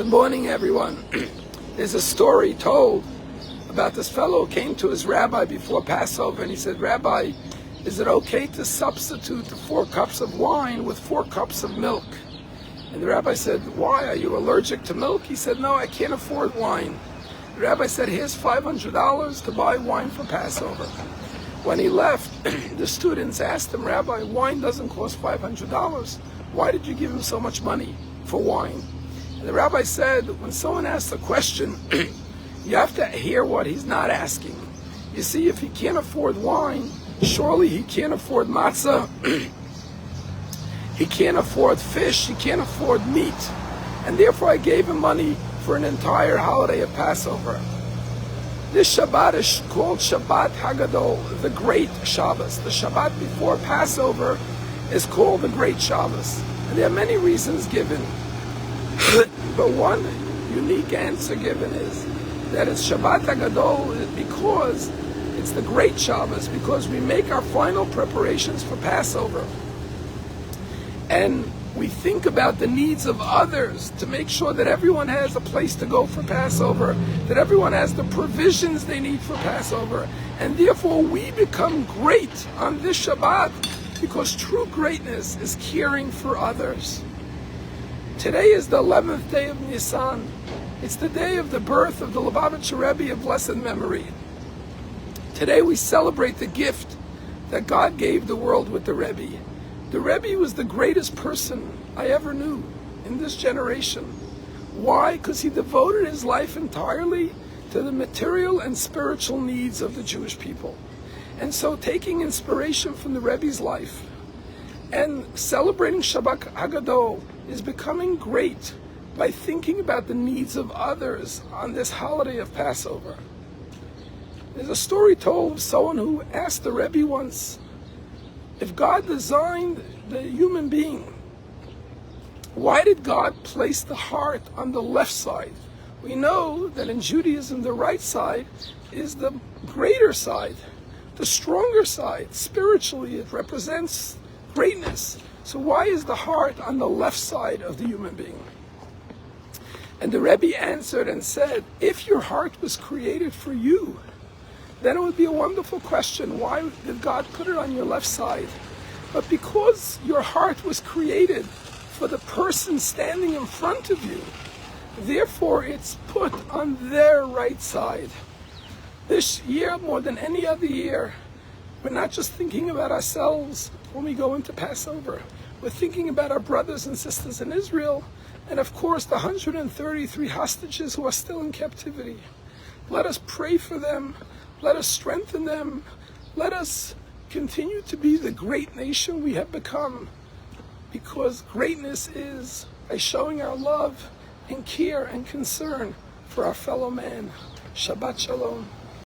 Good morning, everyone. There's a story told about this fellow who came to his rabbi before Passover, and he said, "Rabbi, is it okay to substitute the 4 cups of wine with 4 cups of milk?" And the rabbi said, "Why? Are you allergic to milk?" He said, "No, I can't afford wine." The rabbi said, "Here's $500 to buy wine for Passover." When he left, the students asked him, "Rabbi, wine doesn't cost $500. Why did you give him so much money for wine?" And the rabbi said, when someone asks a question, you have to hear what he's not asking. You see, if he can't afford wine, surely he can't afford matzah, he can't afford fish, he can't afford meat. And therefore I gave him money for an entire holiday of Passover. This Shabbat is called Shabbat Hagadol, the Great Shabbos. The Shabbat before Passover is called the Great Shabbos. And there are many reasons given. But one unique answer given is that it's Shabbat Hagadol because it's the Great Shabbos, because we make our final preparations for Passover. And we think about the needs of others to make sure that everyone has a place to go for Passover, that everyone has the provisions they need for Passover. And therefore we become great on this Shabbat because true greatness is caring for others. Today is the 11th day of Nisan. It's the day of the birth of the Lubavitcher Rabbi of blessed memory. Today we celebrate the gift that God gave the world with the Rabbi. The Rabbi was the greatest person I ever knew in this generation. Why? Because he devoted his life entirely to the material and spiritual needs of the Jewish people. And so taking inspiration from the Rebbe's life and celebrating Shabbat Hagadol is becoming great by thinking about the needs of others on this holiday of Passover. There's a story told of someone who asked the Rebbe once, if God designed the human being, why did God place the heart on the left side? We know that in Judaism, the right side is the greater side, the stronger side. Spiritually, it represents greatness. So why is the heart on the left side of the human being? And the Rebbe answered and said, if your heart was created for you, then it would be a wonderful question. Why did God put it on your left side? But because your heart was created for the person standing in front of you, therefore it's put on their right side. This year, more than any other year, we're not just thinking about ourselves when we go into Passover. We're thinking about our brothers and sisters in Israel, and of course the 133 hostages who are still in captivity. Let us pray for them. Let us strengthen them. Let us continue to be the great nation we have become, because greatness is by showing our love and care and concern for our fellow man. Shabbat Shalom.